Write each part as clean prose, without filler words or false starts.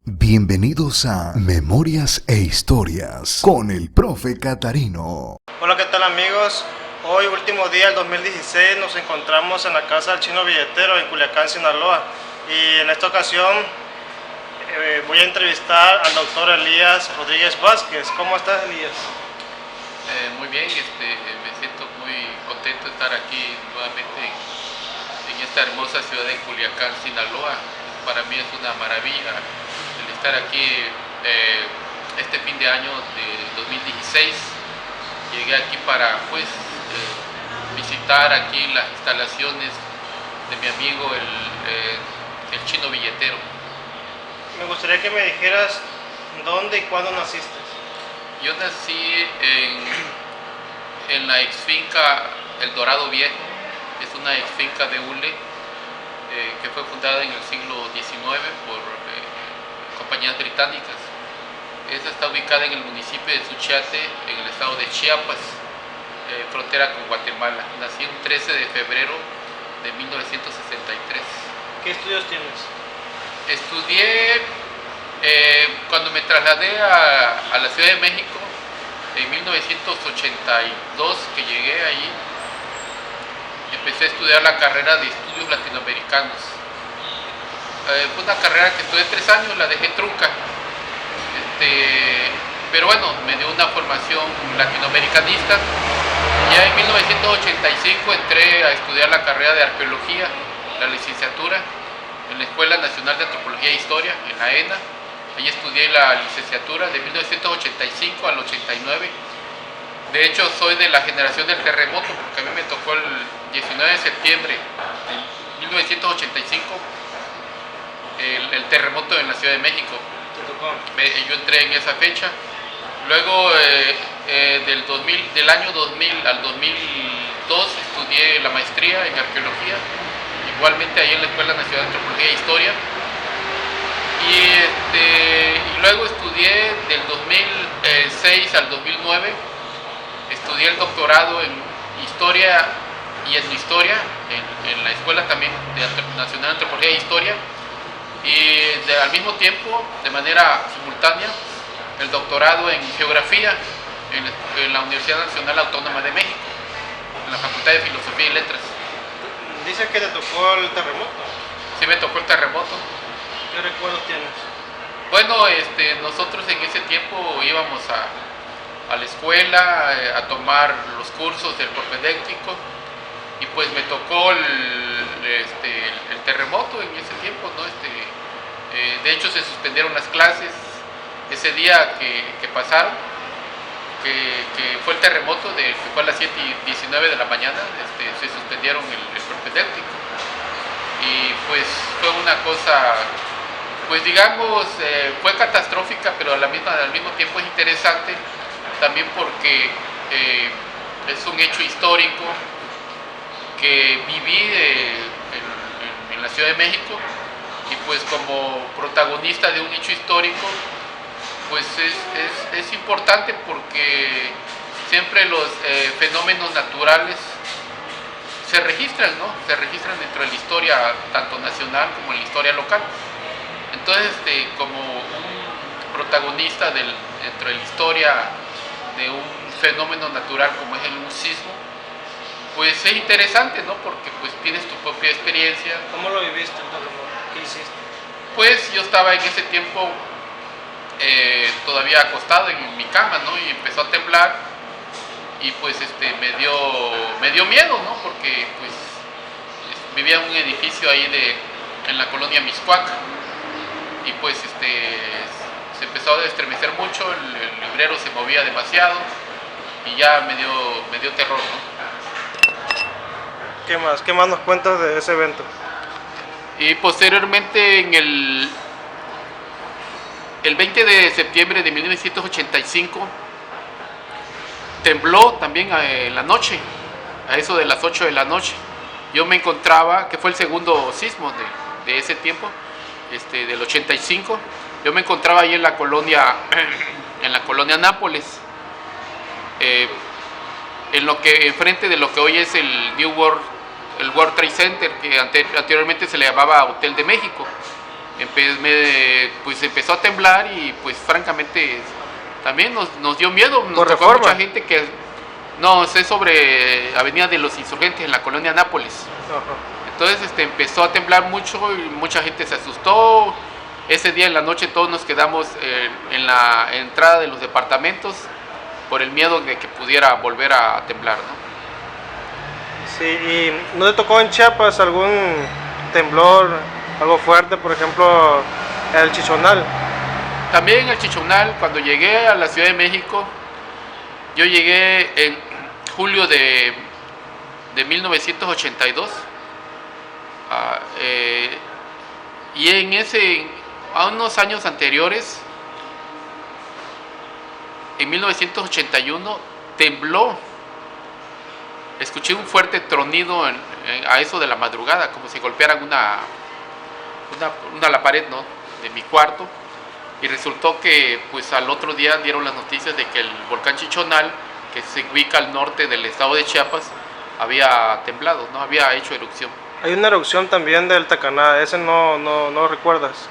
Bienvenidos a Memorias e Historias con el profe Catarino. Hola, ¿qué tal amigos? Hoy, último día del 2016, nos encontramos en la casa del Chino Billetero en Culiacán, Sinaloa. Y en esta ocasión voy a entrevistar al doctor Elías Rodríguez Vázquez. ¿Cómo estás, Elías? Muy bien, me siento muy contento de estar aquí nuevamente en esta hermosa ciudad de Culiacán, Sinaloa. Para mí es una maravilla el estar aquí este fin de año de 2016. Llegué aquí para visitar aquí las instalaciones de mi amigo el Chino Billetero. Me gustaría que me dijeras dónde y cuándo naciste. Yo nací en la ex finca El Dorado Viejo. Es una ex finca de hule que fue fundada en el siglo XIX por compañías británicas. Esta está ubicada en el municipio de Suchiate, en el estado de Chiapas, frontera con Guatemala. Nací el 13 de febrero de 1963. ¿Qué estudios tienes? Estudié cuando me trasladé a la Ciudad de México en 1982, que llegué allí. Empecé a estudiar la carrera de estudios latinoamericanos. Fue una carrera que estudié 3 años, la dejé trunca. Pero bueno, me dio una formación latinoamericanista. Ya en 1985 entré a estudiar la carrera de arqueología, la licenciatura, en la Escuela Nacional de Antropología e Historia, en la ENA. Allí estudié la licenciatura de 1985 al 89. De hecho, soy de la generación del terremoto, porque a mí me tocó el 19 de septiembre de 1985 el terremoto en la Ciudad de México. ¿Te tocó? Yo entré en esa fecha. Luego, del año 2000 al 2002, estudié la maestría en arqueología, igualmente ahí en la Escuela Nacional de Antropología e Historia. Y luego estudié del 2006 al 2009, estudié el doctorado en Historia y Etnohistoria en la Escuela también Nacional de Antropología e Historia. Y al mismo tiempo, de manera simultánea, el doctorado en Geografía en la Universidad Nacional Autónoma de México, en la Facultad de Filosofía y Letras. Dices que te tocó el terremoto. Sí, me tocó el terremoto. ¿Qué recuerdos tienes? Bueno, nosotros en ese tiempo íbamos a la escuela a tomar los cursos del propedéutico, y pues me tocó el terremoto en ese tiempo, ¿no? De hecho, se suspendieron las clases ese día que pasaron, que fue el terremoto, que fue a las 7:19 de la mañana. Se suspendieron el propedéutico, y pues fue una cosa, pues digamos, fue catastrófica, pero al mismo tiempo es interesante también porque es un hecho histórico que viví en la Ciudad de México, y pues como protagonista de un hecho histórico, pues es importante porque siempre los fenómenos naturales se registran, ¿no? Se registran dentro de la historia tanto nacional como en la historia local. Entonces, como un protagonista dentro de la historia de un fenómeno natural como es un sismo, pues es interesante, ¿no? Porque pues tienes tu propia experiencia. ¿Cómo lo viviste el terremoto? ¿Qué hiciste? Pues yo estaba en ese tiempo todavía acostado en mi cama, ¿no? Y empezó a temblar, y pues me dio miedo, ¿no? Porque pues vivía en un edificio ahí en la colonia Mixcoac, y pues se empezó a estremecer mucho, el librero se movía demasiado, y ya me dio terror, ¿no? ¿Qué más? ¿Qué más nos cuentas de ese evento? Y posteriormente, el 20 de septiembre de 1985, tembló también en la noche, a eso de las 8 de la noche. Yo me encontraba, que fue el segundo sismo de ese tiempo, del 85. Yo me encontraba ahí en la colonia Nápoles, enfrente de lo que hoy es el World Trade Center, que anteriormente se le llamaba Hotel de México. pues empezó a temblar y pues francamente también nos dio miedo. Nos ¿Por tocó Reforma? mucha gente que... No, es sobre Avenida de los Insurgentes en la colonia Nápoles. Ajá. Entonces empezó a temblar mucho y mucha gente se asustó. Ese día en la noche todos nos quedamos en la entrada de los departamentos por el miedo de que pudiera volver a temblar, ¿no? Sí, ¿y no te tocó en Chiapas algún temblor, algo fuerte, por ejemplo, el Chichonal? También el Chichonal, cuando llegué a la Ciudad de México, yo llegué en julio de 1982, y a unos años anteriores, en 1981, tembló. Escuché un fuerte tronido a eso de la madrugada, como si golpearan la pared, ¿no?, de mi cuarto. Y resultó que pues al otro día dieron las noticias de que el volcán Chichonal, que se ubica al norte del estado de Chiapas, había temblado, no había hecho erupción. Hay una erupción también del Tacaná, ese no recuerdas.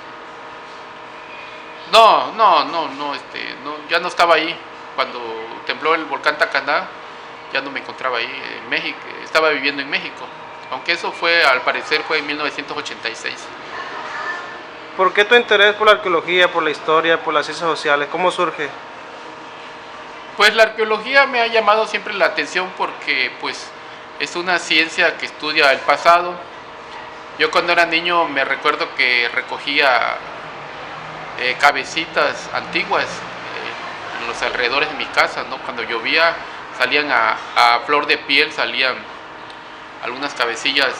No, ya no estaba ahí. Cuando tembló el volcán Tacaná, ya no me encontraba ahí en México, estaba viviendo en México. Aunque eso al parecer fue en 1986. ¿Por qué tu interés por la arqueología, por la historia, por las ciencias sociales? ¿Cómo surge? Pues la arqueología me ha llamado siempre la atención porque pues es una ciencia que estudia el pasado. Yo cuando era niño me recuerdo que recogía cabecitas antiguas en los alrededores de mi casa, ¿no? Cuando llovía salían a flor de piel, salían algunas cabecillas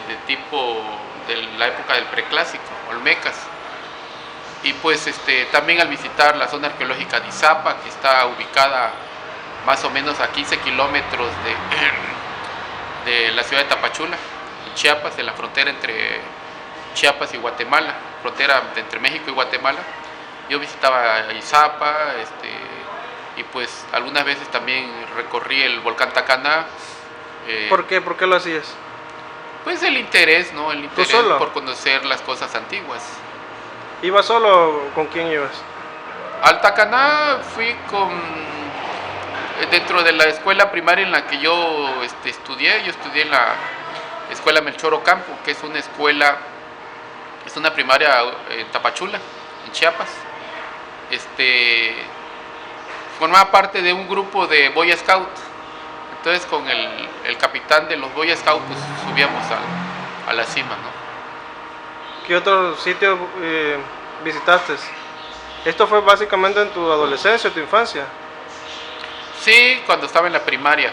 de tipo de la época del preclásico, olmecas. Y pues también al visitar la zona arqueológica de Izapa, que está ubicada más o menos a 15 kilómetros de la ciudad de Tapachula, en Chiapas, en la frontera entre Chiapas y Guatemala, frontera entre México y Guatemala. Yo visitaba Izapa, y pues algunas veces también recorrí el volcán Tacaná. ¿Por qué? ¿Por qué lo hacías? Pues el interés, ¿no? El interés solo? por conocer las cosas antiguas. ¿Ibas solo o con quién ibas? Al Tacaná fui dentro de la escuela primaria en la que yo estudié. Yo estudié en la escuela Melchor Ocampo, que es una primaria en Tapachula, en Chiapas. Formaba parte de un grupo de Boy Scout. Entonces con el capitán de los Boy Scouts pues, subíamos a la cima, ¿no? ¿Qué otro sitio visitaste? ¿Esto fue básicamente en tu adolescencia, tu infancia? Sí, cuando estaba en la primaria.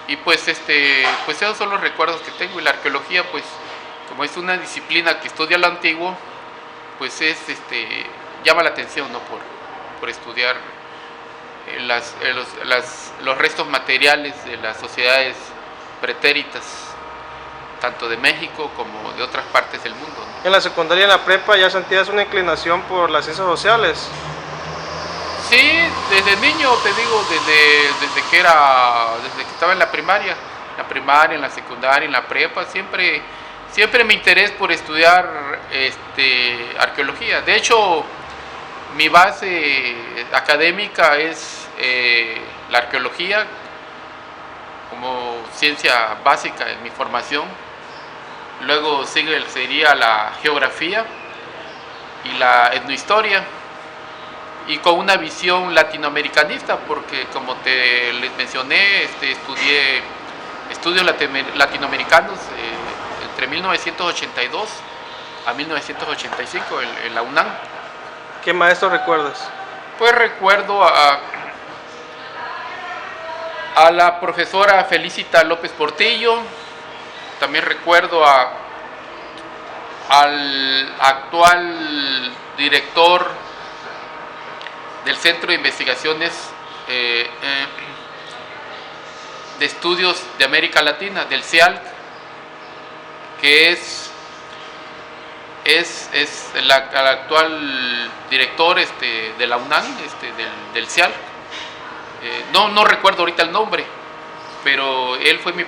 Y pues pues esos son los recuerdos que tengo. Y la arqueología, pues, como es una disciplina que estudia lo antiguo, pues llama la atención, ¿no? Por estudiar los restos materiales de las sociedades pretéritas, tanto de México como de otras partes del mundo, ¿no? En la secundaria y en la prepa ya sentías una inclinación por las ciencias sociales. Sí, desde niño, te digo, desde que estaba en la primaria, en la secundaria, en la prepa, siempre mi interés por estudiar arqueología. De hecho, mi base académica es la arqueología como ciencia básica en mi formación. Luego sería la geografía y la etnohistoria, y con una visión latinoamericanista, porque como les mencioné, estudié estudios latinoamericanos entre 1982 a 1985 en la UNAM. ¿Qué maestro recuerdas? Pues recuerdo a la profesora Felicita López Portillo. También recuerdo al actual director del Centro de Investigaciones de Estudios de América Latina, del CIALC, que es el actual director de la UNAM, del CIALC. No recuerdo ahorita el nombre, pero él fue mi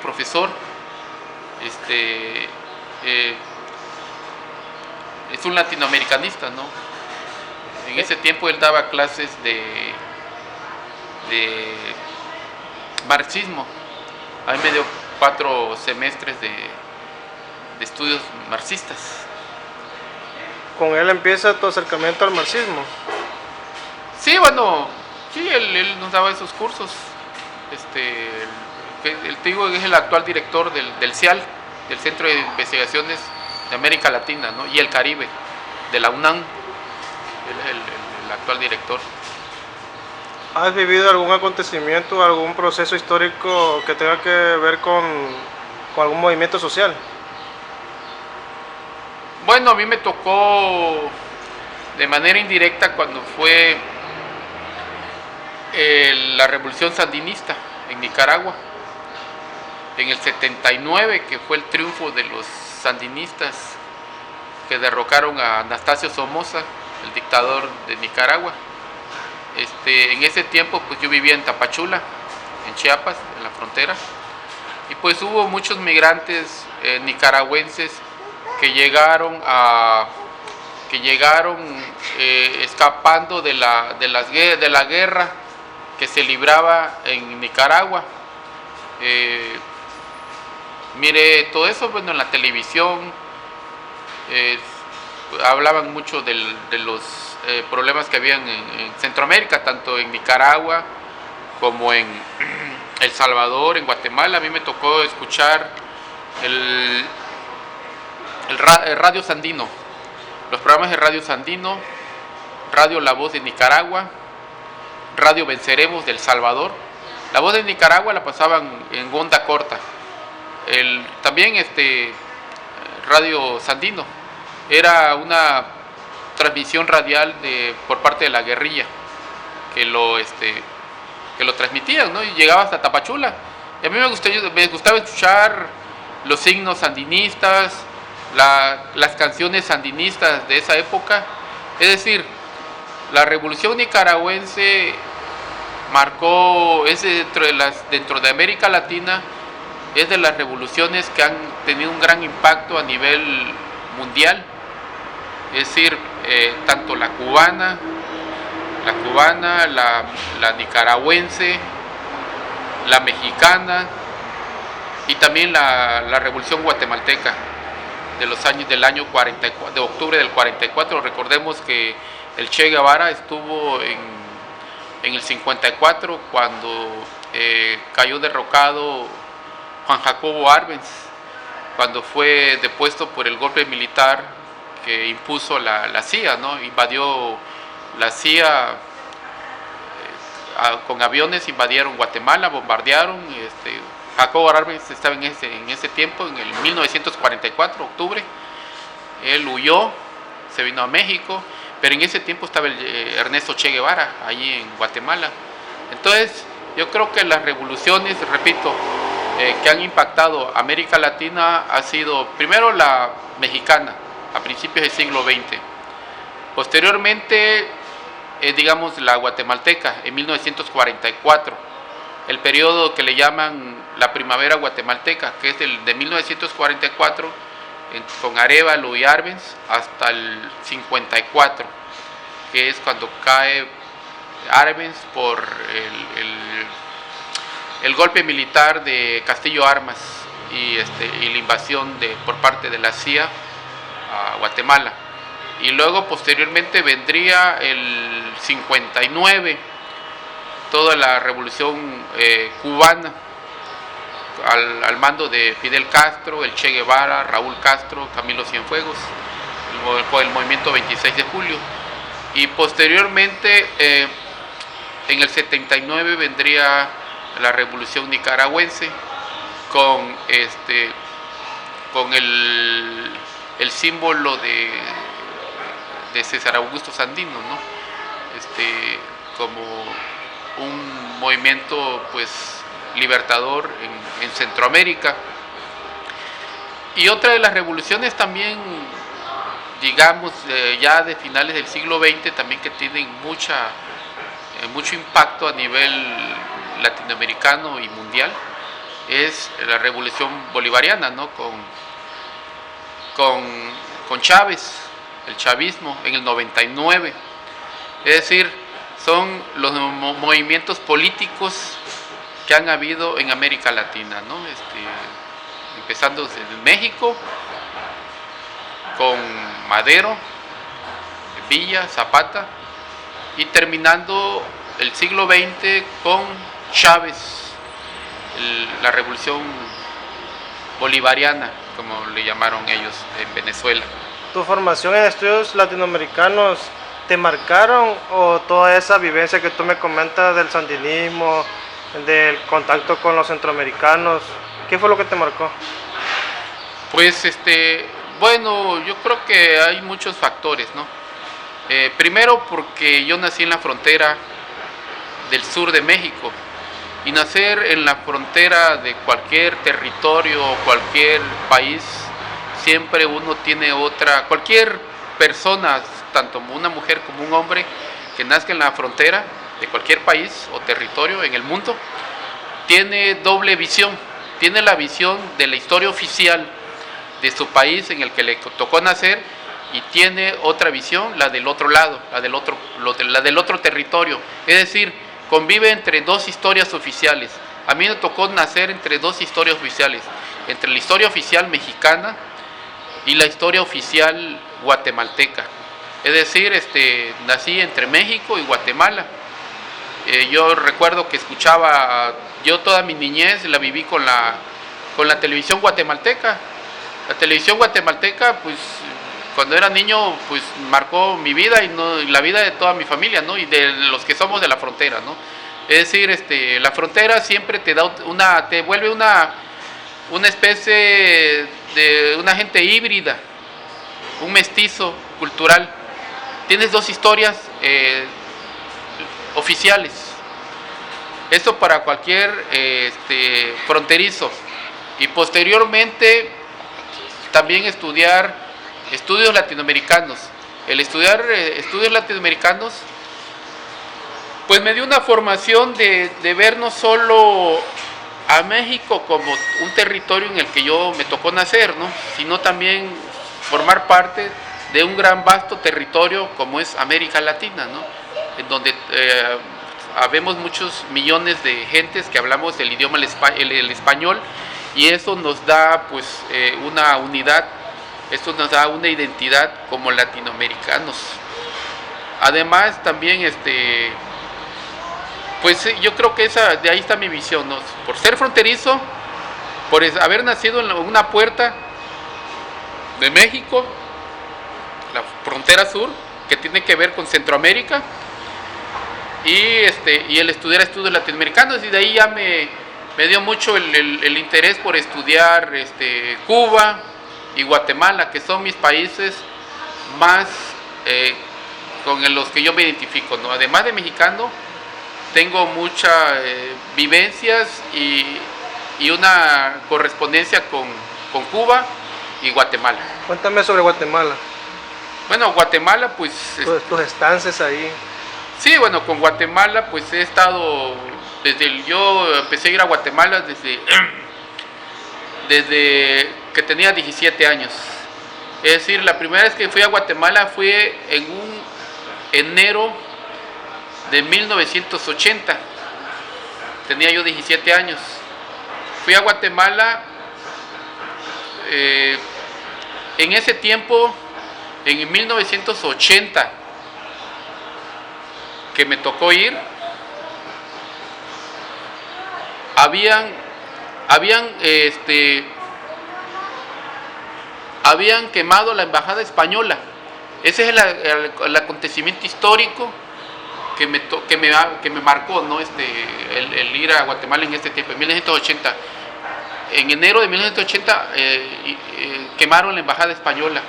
es un latinoamericanista, ¿no? En ese tiempo él daba clases de marxismo. A mí me dio 4 semestres de estudios marxistas. ¿Con él empieza tu acercamiento al marxismo? Sí, bueno, sí, él nos daba esos cursos. El te digo, es el actual director del CIAL, del Centro de Investigaciones de América Latina, ¿no? Y el Caribe, de la UNAM. Él es el actual director. ¿Has vivido algún acontecimiento, algún proceso histórico que tenga que ver con algún movimiento social? Bueno, a mí me tocó de manera indirecta cuando fue la revolución sandinista en Nicaragua, en el 79, que fue el triunfo de los sandinistas que derrocaron a Anastasio Somoza, el dictador de Nicaragua. En ese tiempo pues yo vivía en Tapachula, en Chiapas, en la frontera, y pues hubo muchos migrantes nicaragüenses que llegaron escapando de la guerra que se libraba en Nicaragua. Mire todo eso, bueno, en la televisión hablaban mucho de los problemas que habían en Centroamérica, tanto en Nicaragua como en El Salvador, en Guatemala. A mí me tocó escuchar el Radio Sandino, los programas de Radio Sandino, Radio La Voz de Nicaragua, Radio Venceremos de El Salvador. La Voz de Nicaragua la pasaban en onda corta. También Radio Sandino era una transmisión radial por parte de la guerrilla que lo transmitían, ¿no? Y llegaba hasta Tapachula. Y a mí me gustaba escuchar los signos sandinistas, las canciones sandinistas de esa época. Es decir, la revolución nicaragüense marcó, dentro de América Latina, es de las revoluciones que han tenido un gran impacto a nivel mundial. Es decir, tanto la cubana, la nicaragüense, la mexicana y también la revolución guatemalteca del año 44, de octubre del 44. Recordemos que el Che Guevara estuvo en el 54 cuando cayó derrocado Juan Jacobo Arbenz, cuando fue depuesto por el golpe militar que impuso la CIA, ¿no? Invadió la CIA con aviones, invadieron Guatemala, bombardearon. Jacobo Arbenz estaba en ese tiempo, en el 1944, octubre. Él huyó, se vino a México, pero en ese tiempo estaba Ernesto Che Guevara, allí en Guatemala. Entonces, yo creo que las revoluciones, repito, que han impactado América Latina ha sido primero la mexicana, a principios del siglo XX. Posteriormente, digamos, la guatemalteca, en 1944. El periodo que le llaman la primavera guatemalteca, que es de 1944, con Arévalo y Arbenz, hasta el 54, que es cuando cae Arbenz por el golpe militar de Castillo Armas y la invasión por parte de la CIA a Guatemala. Y luego posteriormente vendría el 59, toda la revolución cubana al mando de Fidel Castro, el Che Guevara, Raúl Castro, Camilo Cienfuegos, el movimiento 26 de julio. Y posteriormente en el 79 vendría la revolución nicaragüense con el símbolo de César Augusto Sandino, ¿no? Como un movimiento pues libertador en Centroamérica. Y otra de las revoluciones también, digamos, ya de finales del siglo XX, también que tienen mucho impacto a nivel latinoamericano y mundial, es la revolución bolivariana, ¿no? Con Chávez el chavismo en el 99. Es decir, son los movimientos políticos que han habido en América Latina, ¿no? Empezando desde México, con Madero, Villa, Zapata, y terminando el siglo XX con Chávez, la revolución bolivariana, como le llamaron ellos en Venezuela. ¿Tu formación en estudios latinoamericanos te marcaron, o toda esa vivencia que tú me comentas del sandinismo, del contacto con los centroamericanos, qué fue lo que te marcó? Pues bueno, yo creo que hay muchos factores, ¿no? Primero porque yo nací en la frontera del sur de México, y nacer en la frontera de cualquier territorio o cualquier país, siempre uno tiene cualquier persona, tanto una mujer como un hombre, que nazca en la frontera de cualquier país o territorio en el mundo, tiene doble visión. Tiene la visión de la historia oficial de su país en el que le tocó nacer, y tiene otra visión, la del otro lado, la del otro territorio. Es decir, convive entre dos historias oficiales. A mí me tocó nacer entre dos historias oficiales, entre la historia oficial mexicana y la historia oficial guatemalteca. Es decir, nací entre México y Guatemala. Yo recuerdo que yo toda mi niñez la viví con la televisión guatemalteca. La televisión guatemalteca, pues, cuando era niño, pues marcó mi vida y la vida de toda mi familia, ¿no? Y de los que somos de la frontera, ¿no? Es decir, la frontera siempre te vuelve una especie de una gente híbrida, un mestizo cultural. Tienes dos historias oficiales. Esto para cualquier fronterizo. Y posteriormente también estudios latinoamericanos. El estudiar estudios latinoamericanos, pues me dio una formación de ver no solo a México como un territorio en el que yo me tocó nacer, ¿no? Sino también formar parte de un gran vasto territorio como es América Latina, ¿no? En donde habemos muchos millones de gentes que hablamos el idioma el español, y eso nos da pues una unidad. Esto nos da una identidad como latinoamericanos. Además, también, pues yo creo que de ahí está mi visión, ¿no? Por ser fronterizo, por haber nacido en una puerta de México, la frontera sur, que tiene que ver con Centroamérica, y el estudiar estudios latinoamericanos, y de ahí ya me dio mucho el interés por estudiar Cuba y Guatemala, que son mis países más con los que yo me identifico, ¿no? Además de mexicano, tengo muchas vivencias y una correspondencia con Cuba y Guatemala. Cuéntame sobre Guatemala. Bueno, Guatemala, pues... Tus estancias ahí. Sí, bueno, con Guatemala pues he estado, yo empecé a ir a Guatemala desde que tenía 17 años. Es decir, la primera vez que fui a Guatemala fue en un enero de 1980. Tenía yo 17 años. Fui a Guatemala en ese tiempo, en 1980, que me tocó ir, habían quemado la embajada española. Ese es el acontecimiento histórico que me marcó, ¿no? El ir a Guatemala en este tiempo, en 1980. En enero de 1980 quemaron la embajada española,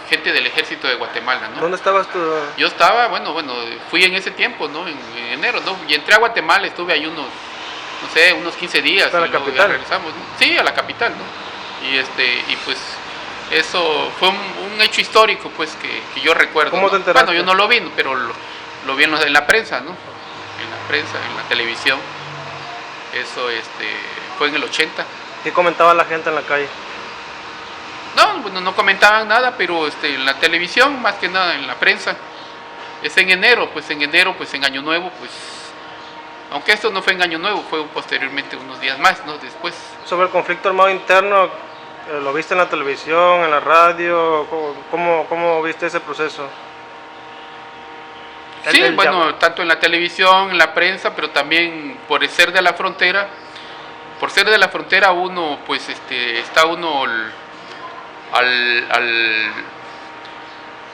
gente del ejército de Guatemala, ¿no? ¿Dónde estabas tú? Yo estaba, bueno, fui en ese tiempo, ¿no? En enero, ¿no? Y entré a Guatemala, estuve ahí unos 15 días. ¿A la capital? Regresamos, ¿no? Sí, a la capital, ¿no? Y pues eso fue un hecho histórico, pues, que yo recuerdo. ¿Cómo te enteraste? Bueno, yo no lo vi, pero lo vi en la prensa, ¿no? En la prensa, en la televisión. Eso fue en el 80. ¿Qué comentaba la gente en la calle? No, bueno, no comentaban nada, pero en la televisión, más que nada en la prensa, es en enero, pues en Año Nuevo, pues, aunque esto no fue en Año Nuevo, fue posteriormente unos días más, ¿no? Después. Sobre el conflicto armado interno, ¿lo viste en la televisión, en la radio? ¿Cómo viste ese proceso? Sí, bueno, tanto en la televisión, en la prensa, pero también por ser de la frontera, uno, pues, está uno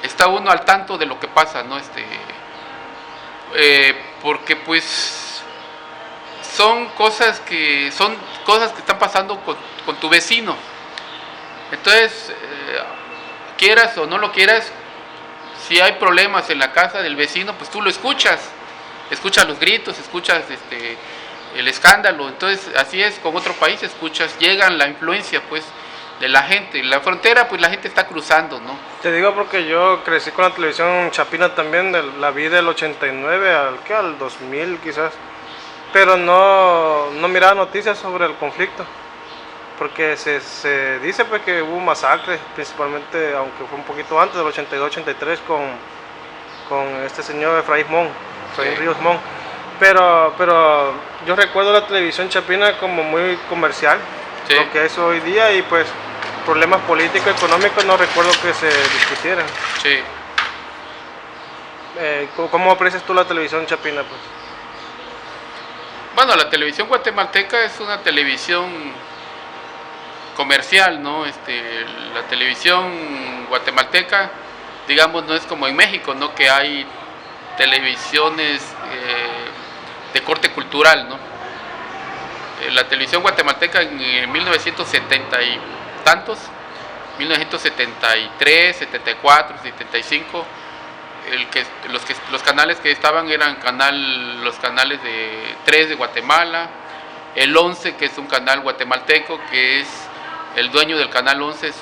está uno al tanto de lo que pasa, ¿no? Porque pues son cosas que están pasando con tu vecino. Entonces, quieras o no lo quieras, si hay problemas en la casa del vecino, pues tú lo escuchas los gritos, escuchas el escándalo. Entonces, así es con otro país, llegan la influencia, pues, de la gente. La frontera, pues la gente está cruzando, ¿no? Te digo porque yo crecí con la televisión chapina también, la vi del 89 al 2000 quizás, pero no miraba noticias sobre el conflicto, porque se dice pues que hubo masacres, principalmente, aunque fue un poquito antes del 82-83 con este señor Efraín Ríos Mon, pero yo recuerdo la televisión chapina como muy comercial, sí, lo que es hoy día, y pues problemas políticos, económicos no recuerdo que se discutieran. Sí. ¿Cómo aprecias tú la televisión chapina, pues? Bueno, la televisión guatemalteca es una televisión comercial, ¿no? La televisión guatemalteca, digamos, no es como en México, ¿no? Que hay televisiones de corte cultural, ¿no? La televisión guatemalteca en 1970 y tantos, 1973, 74, 75, los canales que estaban eran los canales de 3 de Guatemala, el 11, que es un canal guatemalteco, que es el dueño del canal 11,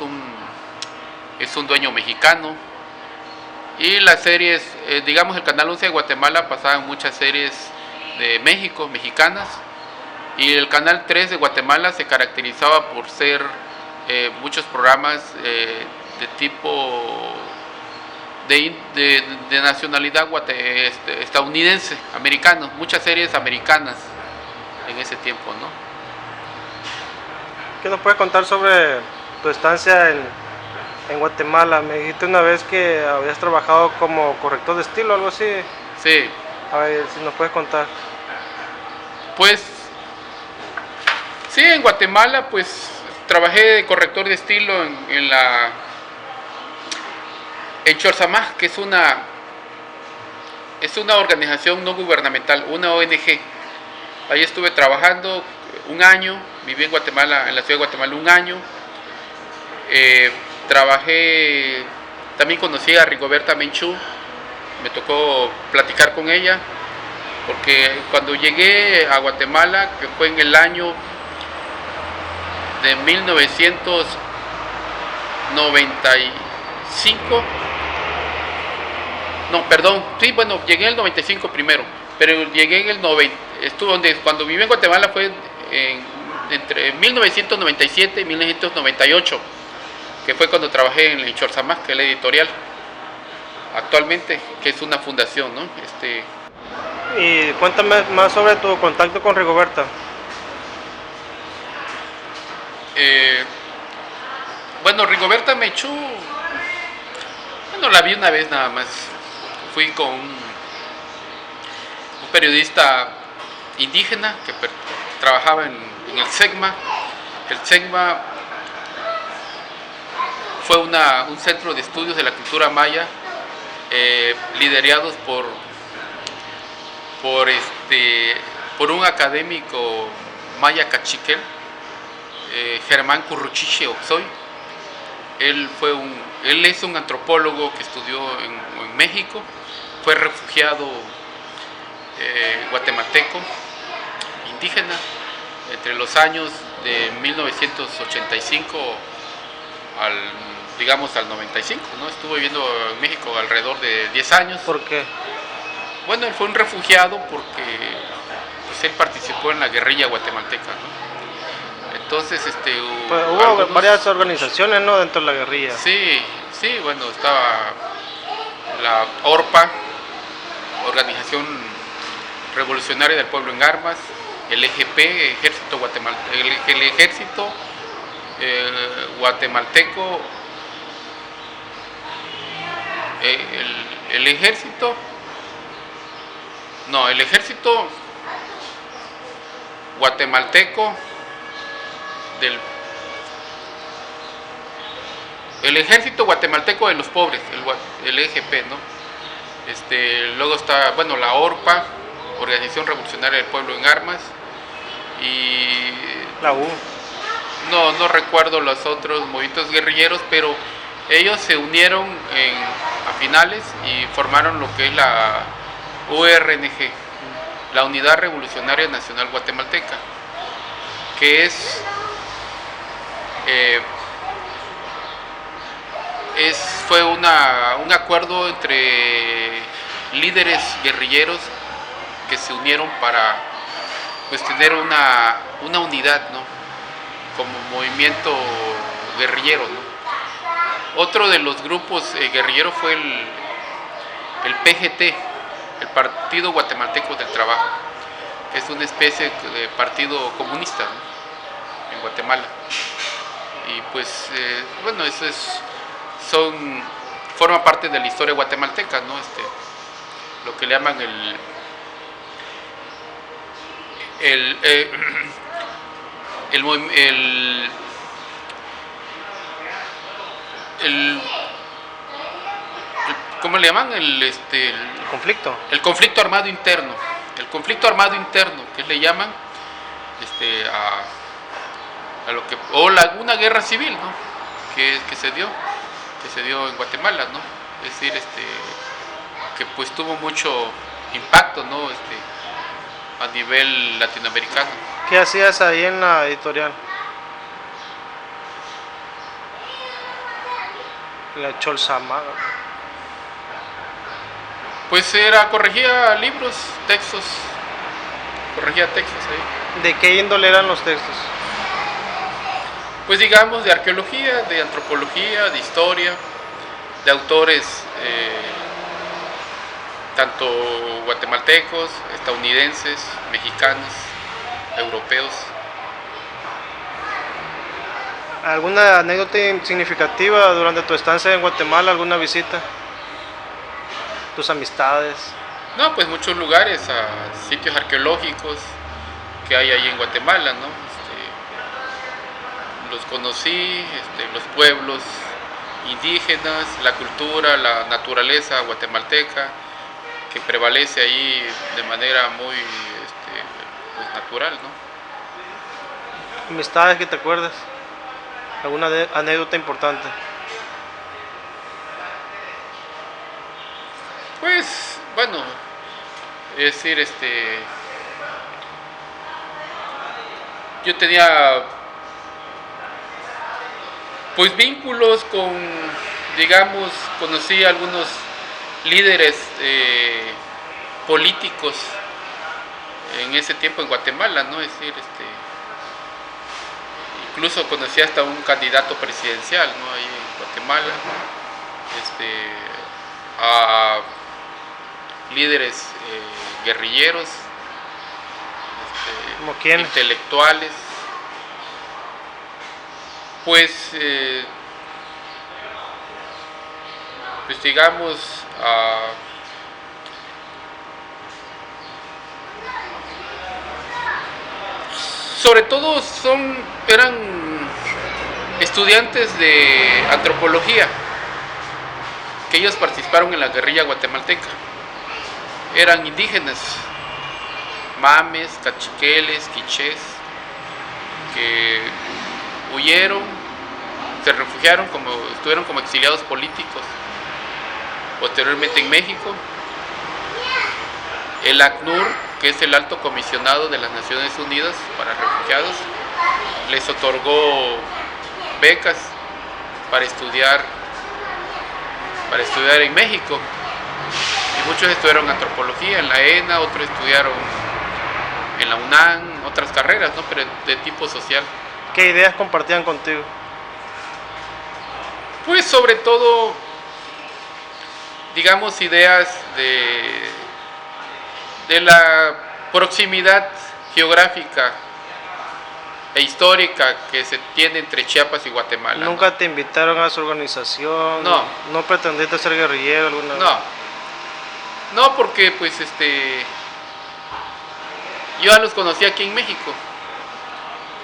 es un dueño mexicano, y las series, digamos, el canal 11 de Guatemala pasaban muchas series de México, mexicanas, y el canal 3 de Guatemala se caracterizaba por ser muchos programas de tipo de nacionalidad estadounidense, americanos, muchas series americanas en ese tiempo, ¿no? ¿Qué nos puedes contar sobre tu estancia en Guatemala? Me dijiste una vez que habías trabajado como corrector de estilo, algo así. Sí. A ver si nos puedes contar. Pues sí, en Guatemala pues trabajé de corrector de estilo en Cholsamaj, que es una organización no gubernamental, una ONG. Ahí estuve trabajando un año, viví en Guatemala, en la ciudad de Guatemala un año. Trabajé, también conocí a Rigoberta Menchú, me tocó platicar con ella, porque cuando llegué a Guatemala, que fue en el año de 1995, llegué en el 95 primero, pero llegué en el 90, cuando viví en Guatemala fue entre 1997 y 1998, que fue cuando trabajé en Cholsamaj, que es la editorial, actualmente, que es una fundación, ¿no? Y cuéntame más sobre tu contacto con Rigoberta. Bueno, Rigoberta Menchú, la vi una vez nada más. Fui con un periodista indígena que trabajaba en el SEGMA. El SEGMA fue un centro de estudios de la cultura maya, liderados por un académico maya cachiquel, Germán Curruchiche Oxoy. Él es un antropólogo que estudió en México, fue refugiado guatemalteco, indígena, entre los años de 1985 al 95, ¿no? Estuvo viviendo en México alrededor de 10 años. ¿Por qué? Bueno, él fue un refugiado porque pues, él participó en la guerrilla guatemalteca, ¿no? Entonces, Pues hubo varias organizaciones, ¿no?, dentro de la guerrilla. Sí, bueno, estaba la ORPA, Organización Revolucionaria del Pueblo en Armas, el EGP, Ejército Guatemalteco, el Ejército Guatemalteco el Ejército Guatemalteco de los Pobres, el EGP, ¿no? Luego está, bueno, la ORPA, Organización Revolucionaria del Pueblo en Armas, y La U. no recuerdo los otros movimientos guerrilleros, pero ellos se unieron a finales y formaron lo que es la URNG, la Unidad Revolucionaria Nacional Guatemalteca, que fue un acuerdo entre líderes guerrilleros que se unieron para, pues, tener una unidad, ¿no?, como movimiento guerrillero, ¿no? Otro de los grupos guerrilleros fue el PGT, el Partido Guatemalteco del Trabajo, que es una especie de partido comunista, ¿no?, en Guatemala. Y pues, bueno, eso forma parte de la historia guatemalteca, ¿no? Lo que le llaman ¿cómo le llaman? El conflicto. El conflicto armado interno. El conflicto armado interno, que le llaman a lo que, o una guerra civil, ¿no?, que se dio en Guatemala, ¿no? Es decir, que pues tuvo mucho impacto, ¿no?, a nivel latinoamericano. ¿Qué hacías ahí en la editorial? La Cholsamaga. Pues corregía libros, corregía textos ahí. ¿De qué índole eran los textos? Pues digamos de arqueología, de antropología, de historia, de autores tanto guatemaltecos, estadounidenses, mexicanos, europeos. ¿Alguna anécdota significativa durante tu estancia en Guatemala? ¿Alguna visita? ¿Tus amistades? No, pues muchos lugares, sitios arqueológicos que hay ahí en Guatemala, ¿no? Los conocí, los pueblos indígenas, la cultura, la naturaleza guatemalteca que prevalece ahí de manera muy pues natural, ¿no? ¿Amistades que te acuerdas? ¿Alguna anécdota importante? Pues, bueno, es decir, yo tenía pues vínculos digamos, conocí a algunos líderes políticos en ese tiempo en Guatemala, ¿no? Es decir, incluso conocí hasta un candidato presidencial, ¿no?, ahí en Guatemala, a líderes guerrilleros, ¿Cómo quiénes? intelectuales. Pues digamos, sobre todo eran estudiantes de antropología, que ellos participaron en la guerrilla guatemalteca. Eran indígenas, mames, cachiqueles, quichés, que huyeron, se refugiaron, estuvieron como exiliados políticos, posteriormente en México. El ACNUR, que es el Alto Comisionado de las Naciones Unidas para Refugiados, les otorgó becas para estudiar en México, y muchos estudiaron antropología en la ENA, otros estudiaron en la UNAM, otras carreras, ¿no?, pero de tipo social. ¿Qué ideas compartían contigo? Pues sobre todo, digamos, ideas de la proximidad geográfica e histórica que se tiene entre Chiapas y Guatemala. ¿Nunca ¿no? te invitaron a su organización? No. ¿No pretendiste ser guerrillero alguna vez? No, porque pues yo ya los conocí aquí en México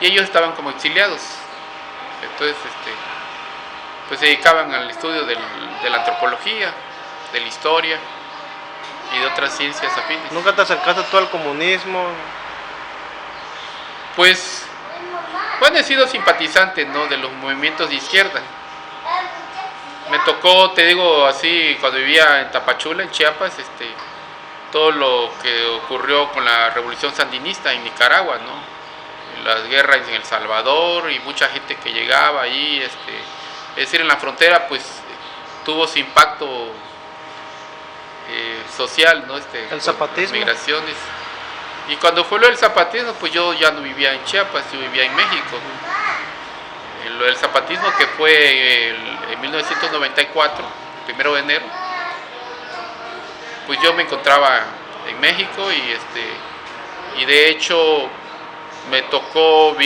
y ellos estaban como exiliados. Entonces, pues se dedicaban al estudio de la antropología, de la historia y de otras ciencias afines. ¿Nunca te acercaste tú al comunismo? Pues, bueno, he sido simpatizante, ¿no?, de los movimientos de izquierda. Me tocó, te digo así, cuando vivía en Tapachula, en Chiapas, todo lo que ocurrió con la revolución sandinista en Nicaragua, ¿no? Las guerras en El Salvador y mucha gente que llegaba ahí, es decir, en la frontera, pues tuvo su impacto social, ¿no? El zapatismo. Las migraciones. Y cuando fue lo del zapatismo, pues yo ya no vivía en Chiapas, yo vivía en México. Lo del zapatismo, que fue en 1994, el 1 de enero, pues yo me encontraba en México y de hecho me tocó,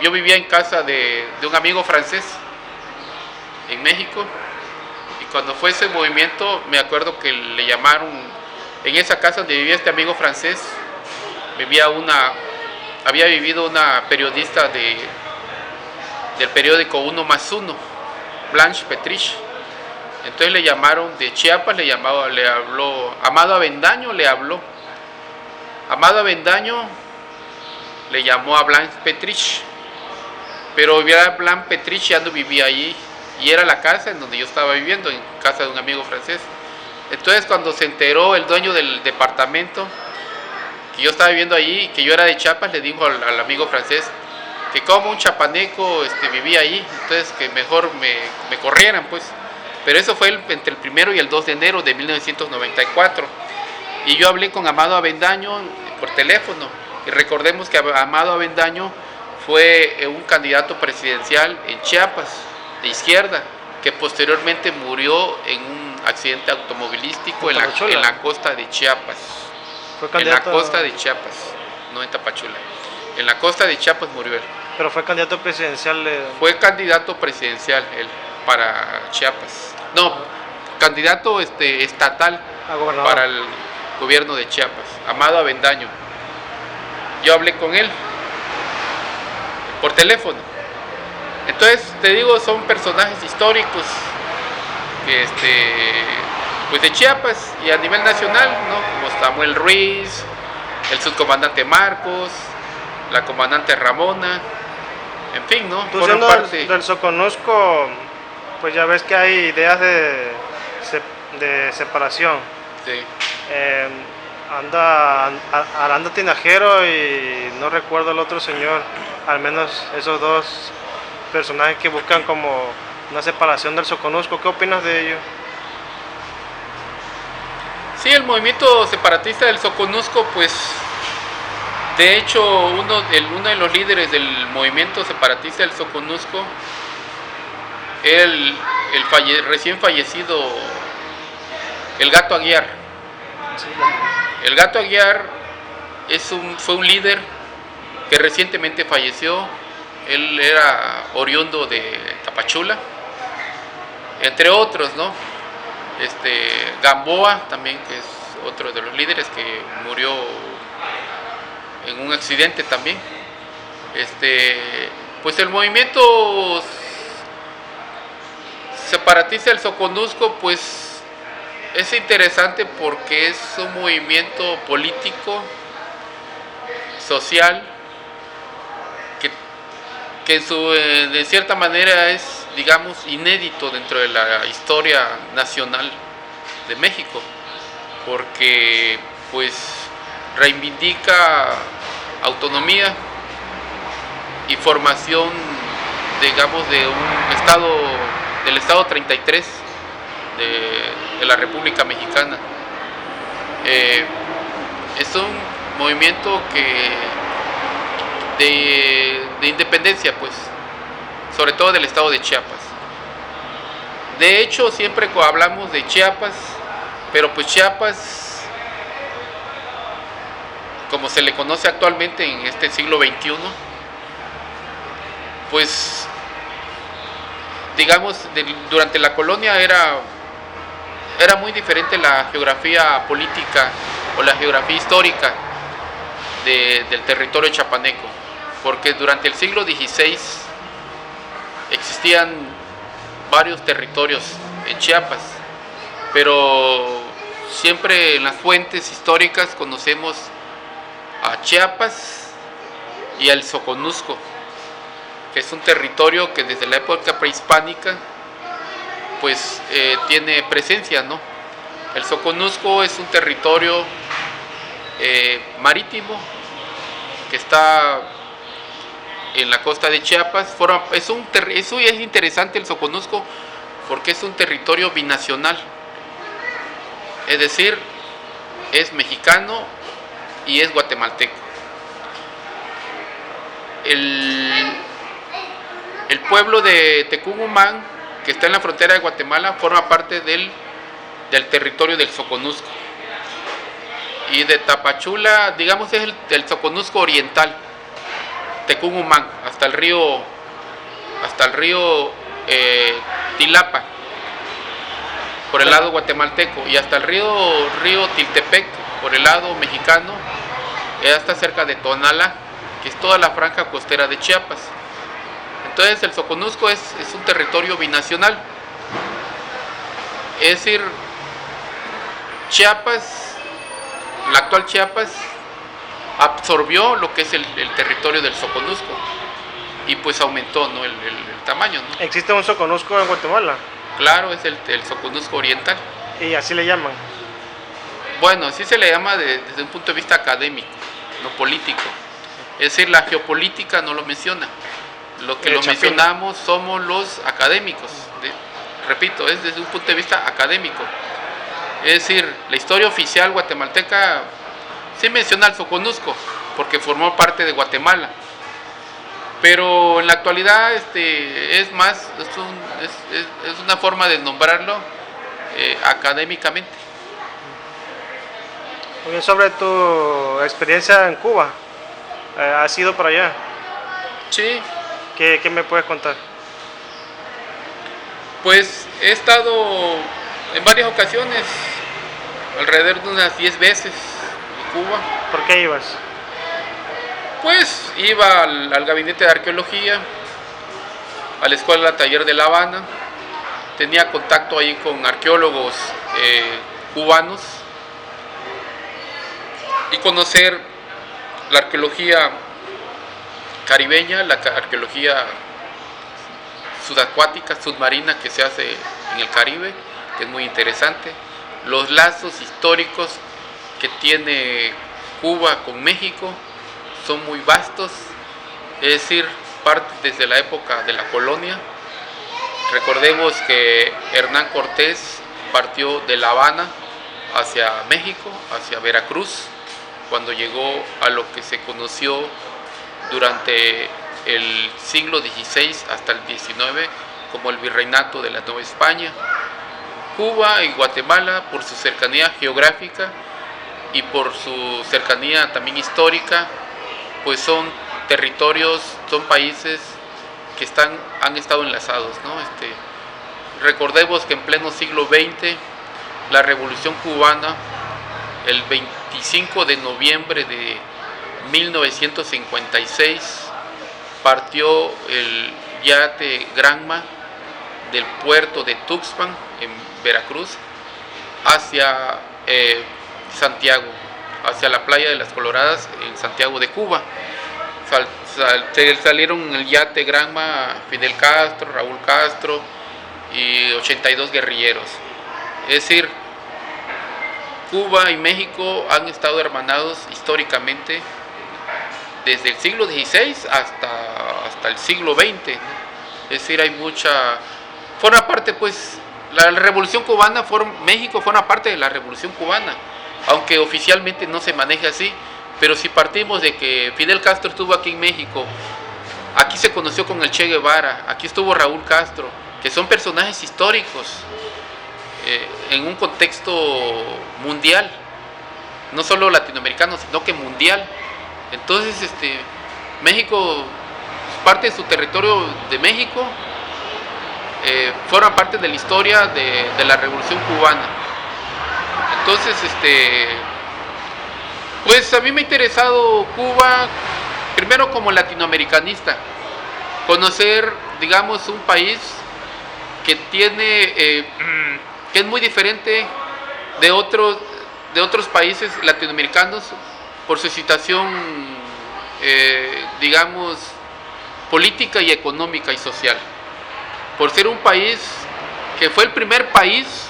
yo vivía en casa de un amigo francés en México, y cuando fue ese movimiento me acuerdo que le llamaron, en esa casa donde vivía este amigo francés, había vivido una periodista del periódico Uno más Uno, Blanche Petrich. Entonces le llamaron de Chiapas, le habló Amado Avendaño, Amado Avendaño le llamó a Blanche Petrich, pero Blanche Petrich ya no vivía allí, y era la casa en donde yo estaba viviendo, en casa de un amigo francés. Entonces cuando se enteró el dueño del departamento que yo estaba viviendo allí, que yo era de Chiapas, le dijo al amigo francés que como un chapaneco vivía allí, entonces que mejor me corrieran, pues. Pero eso fue entre el 1 y el 2 de enero de 1994. Y yo hablé con Amado Avendaño por teléfono. Y recordemos que Amado Avendaño fue un candidato presidencial en Chiapas, de izquierda, que posteriormente murió en un accidente automovilístico en la costa de Chiapas. En la costa de Chiapas, no en Tapachula. En la costa de Chiapas murió él. Pero fue candidato presidencial. Fue candidato presidencial él para Chiapas. No, candidato estatal para el gobierno de Chiapas, Amado Avendaño. Yo hablé con él por teléfono. Entonces, te digo, son personajes históricos que pues de Chiapas y a nivel nacional, ¿no? Como Samuel Ruiz, el subcomandante Marcos, la comandante Ramona, en fin, ¿no? Tú siendo del Soconusco, pues ya ves que hay ideas de separación. Sí. Anda Aranda Tinajero y no recuerdo el otro señor, al menos esos dos personajes que buscan como una separación del Soconusco. ¿Qué opinas de ello? Sí, el movimiento separatista del Soconusco, pues de hecho uno de los líderes del movimiento separatista del Soconusco, el recién fallecido el Gato Aguiar. Sí. El Gato Aguiar fue un líder que recientemente falleció. Él era oriundo de Tapachula, entre otros, ¿no? Gamboa también, que es otro de los líderes que murió en un accidente también. Pues el movimiento separatista del Soconusco, pues es interesante porque es un movimiento político, social, que de cierta manera es, digamos, inédito dentro de la historia nacional de México, porque pues reivindica autonomía y formación, digamos, de un estado, del estado 33 de la República Mexicana. Es un movimiento que independencia, pues, sobre todo del estado de Chiapas. De hecho, siempre hablamos de Chiapas, pero pues Chiapas, como se le conoce actualmente en este siglo XXI, pues, digamos, durante la colonia era muy diferente la geografía política o la geografía histórica del territorio chiapaneco, porque durante el siglo XVI existían varios territorios en Chiapas, pero siempre en las fuentes históricas conocemos a Chiapas y al Soconusco, que es un territorio que desde la época prehispánica pues tiene presencia, ¿no? El Soconusco es un territorio marítimo que está en la costa de Chiapas. Eso es interesante, el Soconusco, porque es un territorio binacional, es decir, es mexicano y es guatemalteco. El pueblo de Tecumumán, que está en la frontera de Guatemala, forma parte del territorio del Soconusco. Y de Tapachula, digamos, es el Soconusco oriental, Tecumumán, hasta el río Tilapa, por el lado guatemalteco, y hasta el río Tiltepec, por el lado mexicano, hasta cerca de Tonalá, que es toda la franja costera de Chiapas. Entonces el Soconusco es un territorio binacional, es decir, Chiapas, la actual Chiapas, absorbió lo que es el territorio del Soconusco y pues aumentó, ¿no? el tamaño, ¿no? ¿Existe un Soconusco en Guatemala? Claro, es el Soconusco oriental. ¿Y así le llaman? Bueno, así se le llama desde un punto de vista académico, no político. Es decir, la geopolítica no lo menciona. Lo que lo mencionamos somos los académicos. Repito, es desde un punto de vista académico. Es decir, la historia oficial guatemalteca sí menciona al Soconusco, porque formó parte de Guatemala. Pero en la actualidad es más, es una forma de nombrarlo académicamente. Muy bien, sobre tu experiencia en Cuba, ¿has ido para allá? Sí. ¿Qué me puedes contar? Pues he estado en varias ocasiones, alrededor de unas 10 veces en Cuba. ¿Por qué ibas? Pues iba al gabinete de arqueología, a la escuela taller de La Habana, tenía contacto ahí con arqueólogos cubanos y conocer la arqueología caribeña, la arqueología subacuática, submarina que se hace en el Caribe, que es muy interesante, los lazos históricos que tiene Cuba con México son muy vastos, es decir, parte desde la época de la colonia. Recordemos que Hernán Cortés partió de La Habana hacia México, hacia Veracruz, cuando llegó a lo que se conoció durante el siglo XVI hasta el XIX como el Virreinato de la Nueva España. Cuba y Guatemala, por su cercanía geográfica y por su cercanía también histórica, pues son territorios, son países que han estado enlazados, ¿no? Recordemos que en pleno siglo XX, la Revolución Cubana, el 25 de noviembre de 1956, partió el yate Granma del puerto de Tuxpan, en Veracruz, hacia Santiago, hacia la playa de las Coloradas, en Santiago de Cuba. Salieron en el yate Granma Fidel Castro, Raúl Castro y 82 guerrilleros. Es decir, Cuba y México han estado hermanados históricamente desde el siglo XVI hasta el siglo XX. Es decir, hay mucha... Forma parte, pues, la Revolución Cubana, México forma parte de la Revolución Cubana, aunque oficialmente no se maneja así, pero si partimos de que Fidel Castro estuvo aquí en México Aquí se conoció con el Che Guevara, aquí estuvo Raúl Castro, que son personajes históricos en un contexto mundial, no solo latinoamericano, sino que mundial. Entonces, México, parte de su territorio de México, forman parte de la historia de la Revolución Cubana. Entonces, pues a mí me ha interesado Cuba, primero como latinoamericanista, conocer, digamos, un país que tiene, que es muy diferente de otros países latinoamericanos por su situación, digamos, política y económica y social. Por ser un país que fue el primer país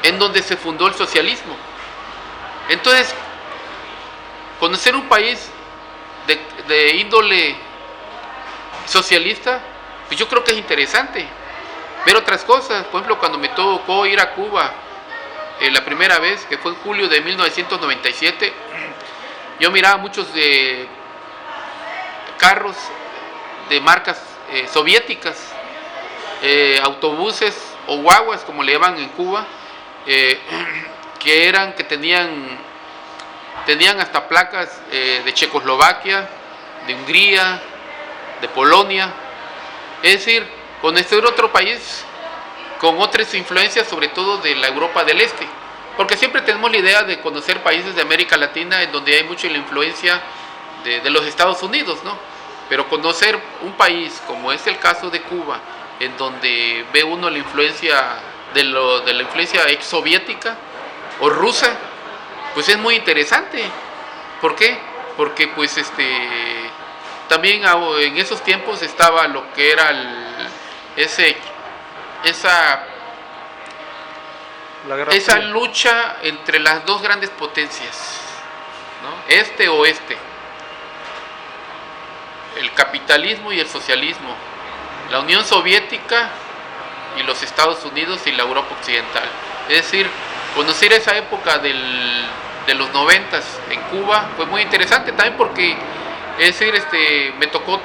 en donde se fundó el socialismo. Entonces, conocer un país de índole socialista, pues yo creo que es interesante. Ver otras cosas, por ejemplo, cuando me tocó ir a Cuba la primera vez, que fue en julio de 1997, yo miraba muchos carros de marcas soviéticas, autobuses o guaguas, como le llaman en Cuba, que tenían hasta placas de Checoslovaquia, de Hungría, de Polonia. Es decir, conocer otro país con otras influencias, sobre todo de la Europa del Este, porque siempre tenemos la idea de conocer países de América Latina en donde hay mucha la influencia de los Estados Unidos, ¿no? Pero conocer un país como es el caso de Cuba, en donde ve uno la influencia de la influencia ex soviética o rusa, pues es muy interesante. ¿Por qué? Porque pues también en esos tiempos estaba lo que era esa lucha entre las dos grandes potencias, ¿no? Este-oeste, el capitalismo y el socialismo, la Unión Soviética y los Estados Unidos y la Europa Occidental. Es decir, conocer esa época de los 90s en Cuba fue muy interesante también porque, es decir, me tocó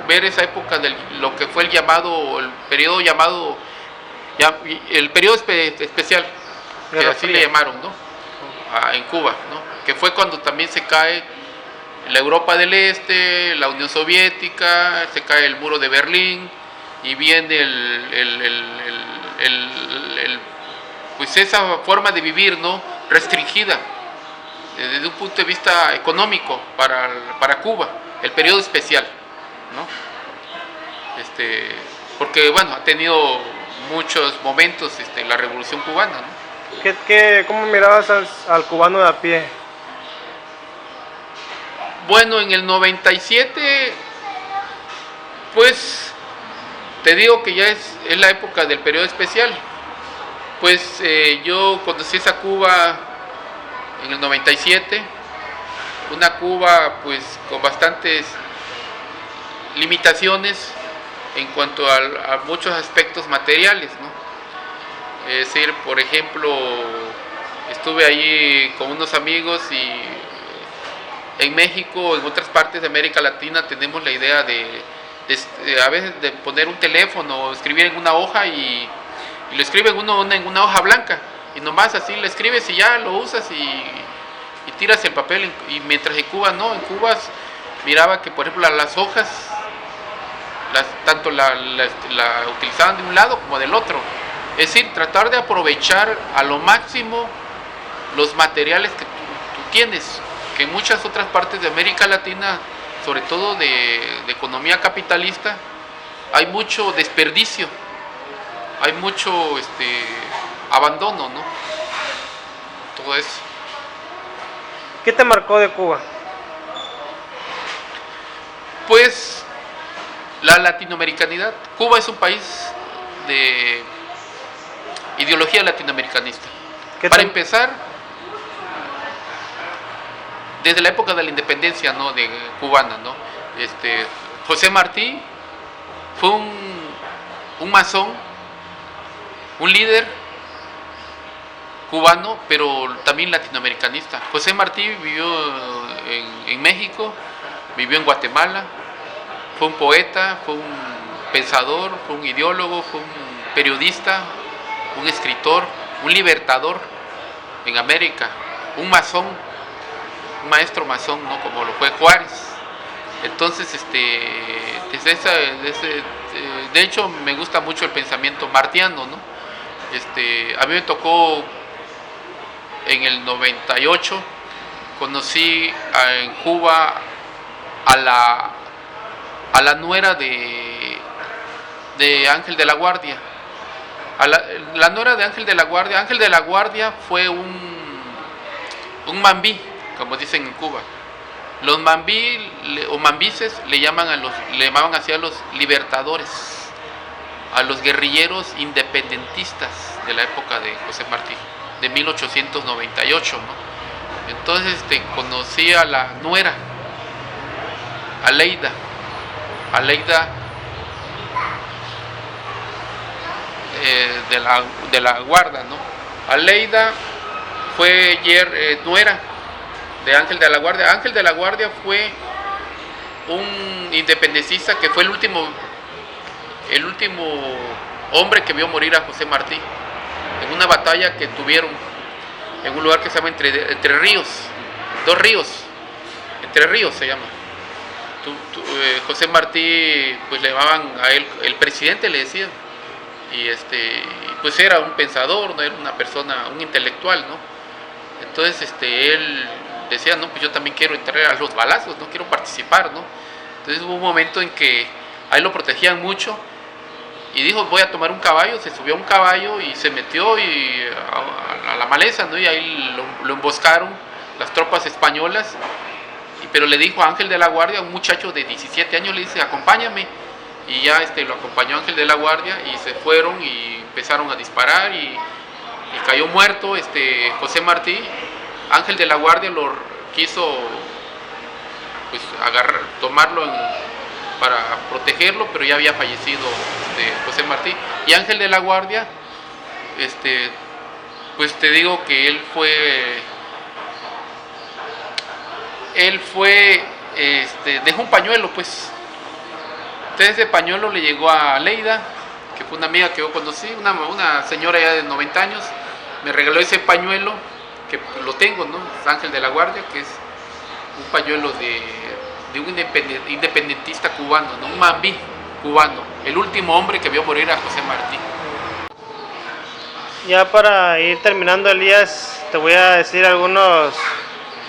ver esa época de lo que fue el periodo llamado, el periodo especial, que así le llamaron, ¿no? En Cuba, ¿no? Que fue cuando también se cae la Europa del Este, la Unión Soviética, se cae el muro de Berlín y viene pues esa forma de vivir, ¿no? Restringida desde un punto de vista económico para Cuba, el periodo especial, ¿no? Porque bueno, ha tenido muchos momentos la Revolución Cubana, ¿no? ¿Cómo mirabas al cubano de a pie? Bueno, en el 97, pues te digo que ya es la época del periodo especial. Pues yo conocí esa Cuba en el 97, una Cuba pues con bastantes limitaciones en cuanto a muchos aspectos materiales, ¿no? Es decir, por ejemplo, estuve allí con unos amigos y en México, en otras partes de América Latina, tenemos la idea a veces de poner un teléfono o escribir en una hoja y lo escribe uno en una hoja blanca y nomás así lo escribes y ya lo usas y tiras el papel. Y mientras en Cuba no, en Cuba miraba que por ejemplo las hojas tanto la utilizaban de un lado como del otro. Es decir, tratar de aprovechar a lo máximo los materiales que tú tienes, que en muchas otras partes de América Latina, sobre todo de economía capitalista, hay mucho desperdicio, hay mucho abandono, ¿no? Todo eso. ¿Qué te marcó de Cuba? Pues la latinoamericanidad. Cuba es un país de ideología latinoamericanista. Para empezar, desde la época de la independencia, ¿no? de cubana, ¿no? José Martí fue un masón, un líder cubano, pero también latinoamericanista. José Martí vivió en México, vivió en Guatemala, fue un poeta, fue un pensador, fue un ideólogo, fue un periodista, un escritor, un libertador en América, un masón, un maestro masón, ¿no? Como lo fue Juárez. Entonces, de hecho, me gusta mucho el pensamiento martiano, ¿no? A mí me tocó en el 98, conocí en Cuba a la nuera de Ángel de la Guardia. La nuera de Ángel de la Guardia. Ángel de la Guardia fue un mambí, como dicen en Cuba. Los mambí o mambises le llamaban así a los libertadores, a los guerrilleros independentistas de la época de José Martí, de 1898, ¿no? Entonces conocí a la nuera, Aleida de la Guarda, ¿no? Aleida fue nuera de Ángel de la Guardia. Ángel de la Guardia fue un independentista que fue el último hombre que vio morir a José Martí en una batalla que tuvieron en un lugar que se llama Entre Ríos, Dos Ríos, Entre Ríos se llama. José Martí, pues le llamaban a él el presidente, le decían, y pues era un pensador, no era una persona, un intelectual, ¿no? Entonces él decía, no, pues yo también quiero entrar a los balazos, no quiero participar, ¿no? Entonces hubo un momento en que a él lo protegían mucho y dijo, voy a tomar un caballo. Se subió a un caballo y se metió a la maleza, ¿no? Y ahí lo emboscaron las tropas españolas, pero le dijo a Ángel de la Guardia, un muchacho de 17 años, le dice, acompáñame, y ya lo acompañó Ángel de la Guardia y se fueron y empezaron a disparar y cayó muerto José Martí. Ángel de la Guardia lo quiso pues tomarlo para protegerlo, pero ya había fallecido José Martí. Y Ángel de la Guardia, pues te digo que él fue dejó un pañuelo, pues. Entonces ese pañuelo le llegó a Leida, que fue una amiga que yo conocí, una señora ya de 90 años, me regaló ese pañuelo, que lo tengo, ¿no? Es Ángel de la Guardia, que es un pañuelo de un independentista cubano, ¿no? Un mambí cubano, el último hombre que vio morir a José Martí. Ya para ir terminando, Elías, te voy a decir algunos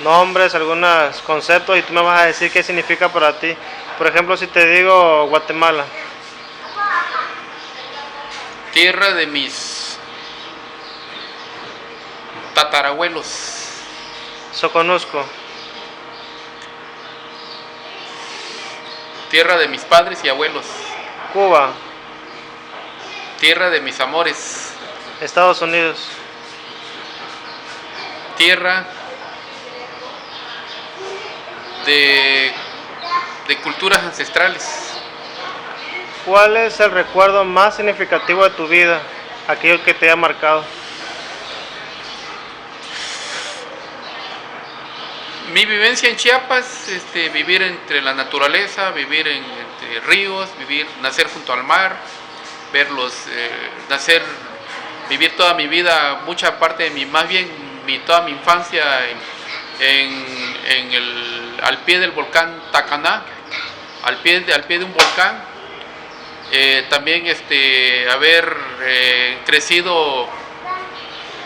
nombres, algunos conceptos y tú me vas a decir qué significa para ti. Por ejemplo, si te digo Guatemala. Tierra de mis tatarabuelos. Soconusco. Tierra de mis padres y abuelos. Cuba. Tierra de mis amores. Estados Unidos. Tierra de culturas ancestrales. ¿Cuál es el recuerdo más significativo de tu vida? Aquello que te ha marcado. Mi vivencia en Chiapas, vivir entre la naturaleza, vivir entre ríos, nacer junto al mar, vivir toda mi vida, mucha parte de toda mi infancia al pie del volcán Tacaná, al pie de un volcán. También haber crecido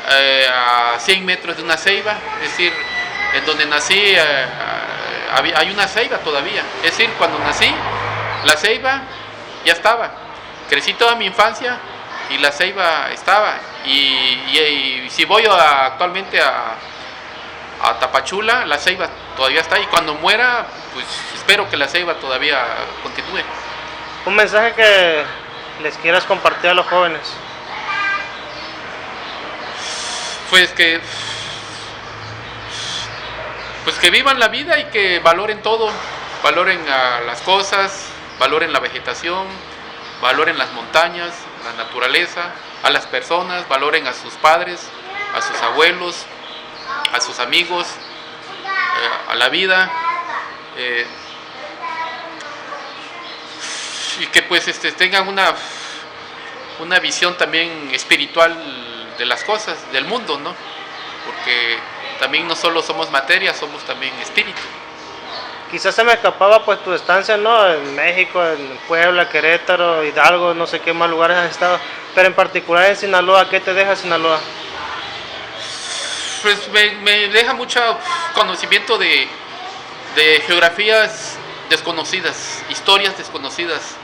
a 100 metros de una ceiba, es decir, en donde nací hay una ceiba todavía, es decir, cuando nací la ceiba ya estaba, crecí toda mi infancia y la ceiba estaba, y si voy actualmente a Tapachula, la ceiba todavía está, y cuando muera, pues espero que la ceiba todavía continúe. Un mensaje que les quieras compartir a los jóvenes. Pues que vivan la vida y que valoren todo, valoren las cosas, valoren la vegetación, valoren las montañas, la naturaleza, a las personas, valoren a sus padres, a sus abuelos, a sus amigos, a la vida. y que pues tengan una visión también espiritual de las cosas, del mundo, ¿no? Porque también no solo somos materia, somos también espíritu. Quizás se me escapaba pues tu estancia, ¿no? En México, en Puebla, Querétaro, Hidalgo, no sé qué más lugares has estado, pero en particular en Sinaloa, ¿qué te deja Sinaloa? Pues me deja mucho conocimiento de geografías desconocidas, historias desconocidas,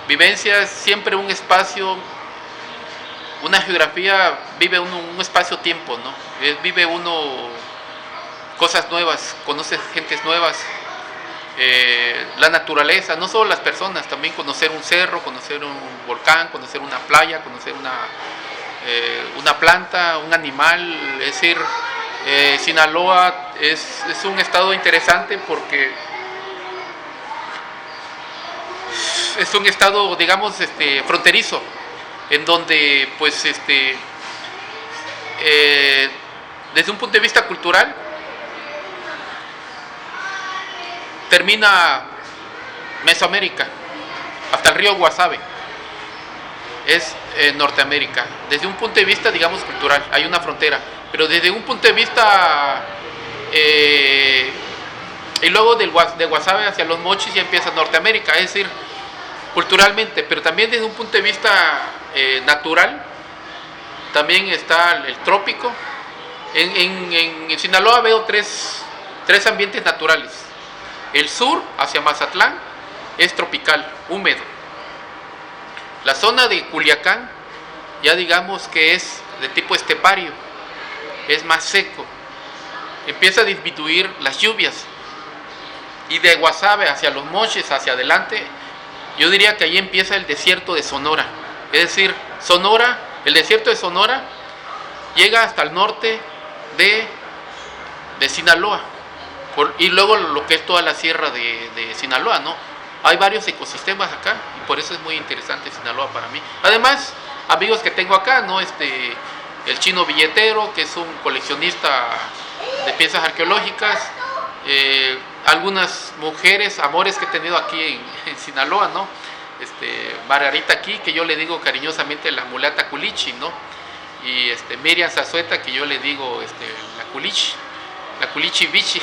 vivencias, siempre un espacio, una geografía, vive uno un espacio-tiempo, ¿no? Vive uno cosas nuevas, conoce gentes nuevas, la naturaleza, no solo las personas, también conocer un cerro, conocer un volcán, conocer una playa, conocer una planta, un animal. Es decir, Sinaloa es un estado interesante porque es un estado, digamos, fronterizo, en donde pues desde un punto de vista cultural termina Mesoamérica hasta el río Guasave, es Norteamérica. Desde un punto de vista, digamos, cultural, hay una frontera, pero desde un punto de vista y luego de Guasave hacia los Mochis ya empieza Norteamérica, es decir, culturalmente, pero también desde un punto de vista natural, también está el trópico. En Sinaloa veo tres ambientes naturales. El sur, hacia Mazatlán, es tropical, húmedo. La zona de Culiacán, ya digamos que es de tipo estepario, es más seco. Empieza a disminuir las lluvias. Y de Guasave hacia los Mochis, hacia adelante, yo diría que ahí empieza el desierto de Sonora. Es decir, Sonora, el desierto de Sonora, llega hasta el norte de Sinaloa. Y luego lo que es toda la sierra de Sinaloa, ¿no? Hay varios ecosistemas acá y por eso es muy interesante Sinaloa para mí. Además, amigos que tengo acá, ¿no? El chino billetero, que es un coleccionista de piezas arqueológicas, algunas mujeres, amores que he tenido aquí en Sinaloa, ¿no? Margarita aquí, que yo le digo cariñosamente la mulata culichi, ¿no? Y Miriam Zazueta, que yo le digo la culichi bichi.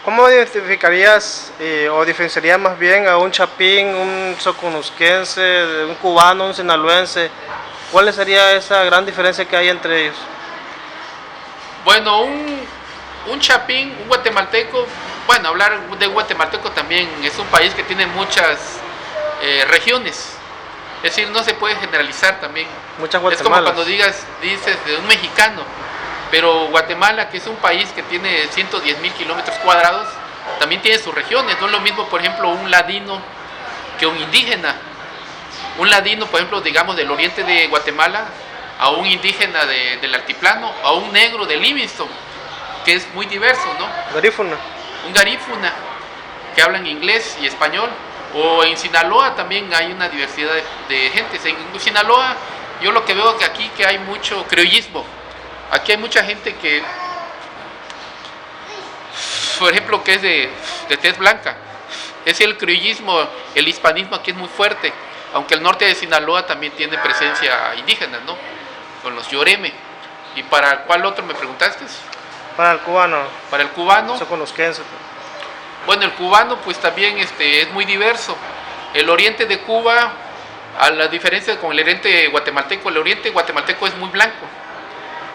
¿Cómo identificarías o diferenciarías más bien a un chapín, un soconusquense, un cubano, un sinaloense? ¿Cuál sería esa gran diferencia que hay entre ellos? Bueno, un chapín, un guatemalteco, bueno, hablar de guatemalteco también es un país que tiene muchas regiones, es decir, no se puede generalizar también. Muchas Guatemalas. Es como cuando dices de un mexicano, pero Guatemala, que es un país que tiene 110,000 kilómetros cuadrados, también tiene sus regiones. No es lo mismo, por ejemplo, un ladino que un indígena. Un ladino, por ejemplo, digamos del oriente de Guatemala, a un indígena del altiplano, a un negro de Livingston, que es muy diverso, ¿no? Garífuna. Un garífuna, que hablan inglés y español. O en Sinaloa también hay una diversidad de gentes. En Sinaloa yo lo que veo que aquí que hay mucho criollismo. Aquí hay mucha gente que, por ejemplo, que es de tez blanca. Es el criollismo, el hispanismo aquí es muy fuerte. Aunque el norte de Sinaloa también tiene presencia indígena, ¿no? Con los yoreme. ¿Y para cuál otro me preguntaste? Para el cubano. Para el cubano. Soconusquense. Bueno, el cubano pues también es muy diverso. El oriente de Cuba, a la diferencia con el oriente guatemalteco, el oriente guatemalteco es muy blanco,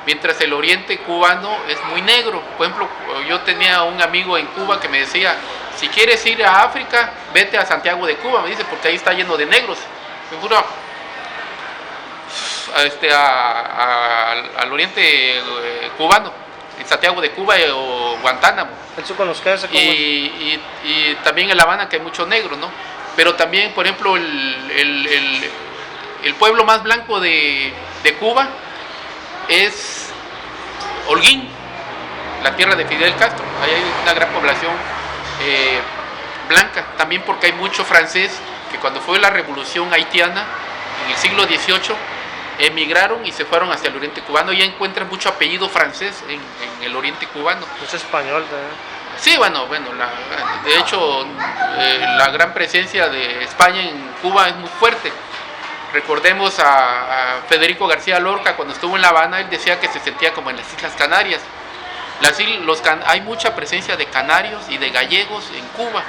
mientras el oriente cubano es muy negro. Por ejemplo, yo tenía un amigo en Cuba que me decía, si quieres ir a África, vete a Santiago de Cuba, me dice, porque ahí está lleno de negros. Me juro, al oriente cubano, en Santiago de Cuba o Guantánamo. El soconusquense. Y también en La Habana, que hay mucho negro, ¿no? Pero también, por ejemplo, el pueblo más blanco de Cuba es Holguín, la tierra de Fidel Castro. Ahí hay una gran población blanca, también porque hay mucho francés que cuando fue la revolución haitiana en el siglo XVIII emigraron y se fueron hacia el oriente cubano y ya encuentran mucho apellido francés en el oriente cubano. Mucho español también. Sí, bueno, de hecho la gran presencia de España en Cuba es muy fuerte. Recordemos a Federico García Lorca cuando estuvo en La Habana, él decía que se sentía como en las Islas Canarias. Hay mucha presencia de canarios y de gallegos en Cuba.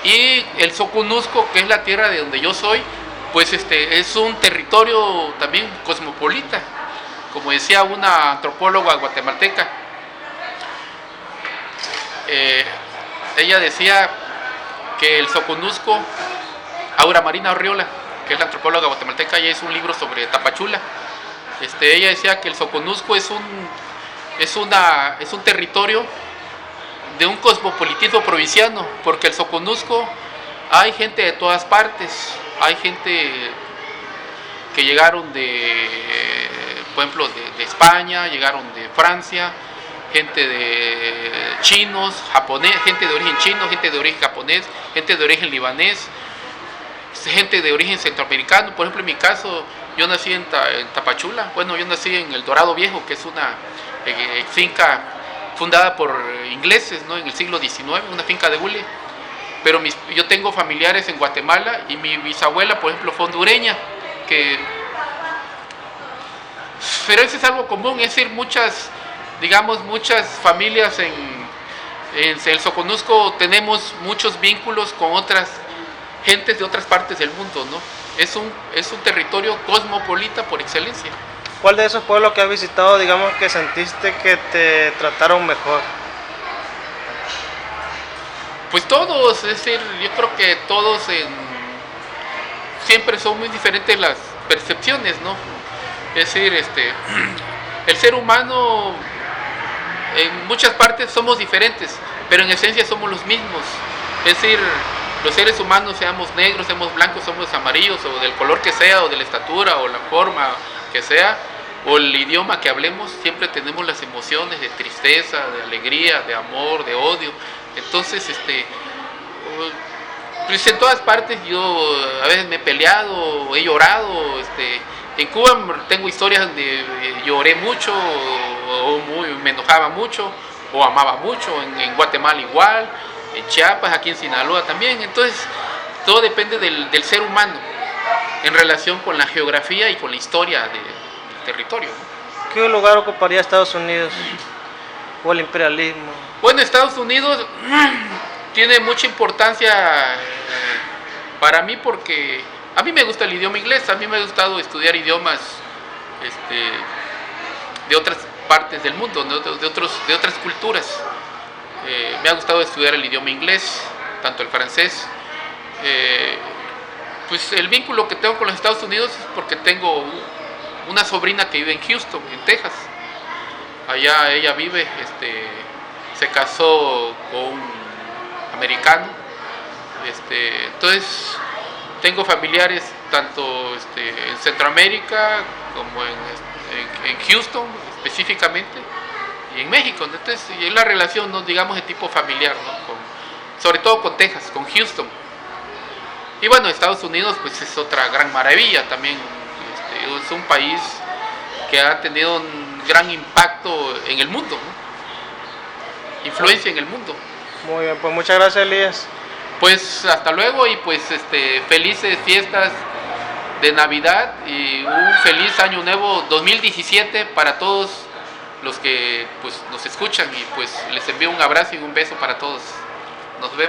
Y el Soconusco, que es la tierra de donde yo soy, pues es un territorio también cosmopolita, como decía una antropóloga guatemalteca. Ella decía que el Soconusco, Aura Marina Arriola, que es la antropóloga guatemalteca, ella hizo un libro sobre Tapachula. Ella decía que el Soconusco es un territorio de un cosmopolitismo provinciano, porque el Soconusco hay gente de todas partes, hay gente que llegaron por ejemplo, de España, llegaron de Francia, gente de chinos, japonés, gente de origen chino, gente de origen japonés, gente de origen libanés, gente de origen centroamericano. Por ejemplo, en mi caso, yo nací en Tapachula. Bueno, yo nací en El Dorado Viejo, que es una finca fundada por ingleses, ¿no?, en el siglo XIX, una finca de hule. Pero yo tengo familiares en Guatemala y mi bisabuela, por ejemplo, fue hondureña. Pero eso es algo común, es decir, muchas familias en el Soconusco tenemos muchos vínculos con otras gentes de otras partes del mundo, ¿no? Es un territorio cosmopolita por excelencia. ¿Cuál de esos pueblos que has visitado, digamos, que sentiste que te trataron mejor? Pues todos, es decir, yo creo que todos siempre son muy diferentes las percepciones, ¿no? Es decir, el ser humano en muchas partes somos diferentes, pero en esencia somos los mismos. Es decir, los seres humanos, seamos negros, seamos blancos, somos amarillos, o del color que sea, o de la estatura, o la forma que sea, o el idioma que hablemos, siempre tenemos las emociones de tristeza, de alegría, de amor, de odio. Entonces, pues en todas partes yo a veces me he peleado, he llorado. En Cuba tengo historias donde lloré mucho, me enojaba mucho, o amaba mucho. En Guatemala igual, en Chiapas, aquí en Sinaloa también. Entonces, todo depende del ser humano en relación con la geografía y con la historia del territorio. ¿Qué lugar ocuparía Estados Unidos o el imperialismo? Bueno, Estados Unidos tiene mucha importancia para mí porque a mí me gusta el idioma inglés. A mí me ha gustado estudiar idiomas de otras partes del mundo, ¿no?, de otras culturas. Me ha gustado estudiar el idioma inglés, tanto el francés. Pues el vínculo que tengo con los Estados Unidos es porque tengo una sobrina que vive en Houston, en Texas. Allá ella vive, se casó con un americano. Entonces tengo familiares tanto en Centroamérica como en Houston específicamente, y en México. Entonces, y es la relación, ¿no?, digamos, de tipo familiar, ¿no?, sobre todo con Texas, con Houston. Y bueno, Estados Unidos pues es otra gran maravilla también. Es un país que ha tenido un gran impacto en el mundo, ¿no?, influencia en el mundo. Muy bien, pues muchas gracias, Elías. Pues hasta luego, y pues felices fiestas de Navidad y un feliz año nuevo 2017 para todos los que pues nos escuchan, y pues les envío un abrazo y un beso para todos. Nos vemos.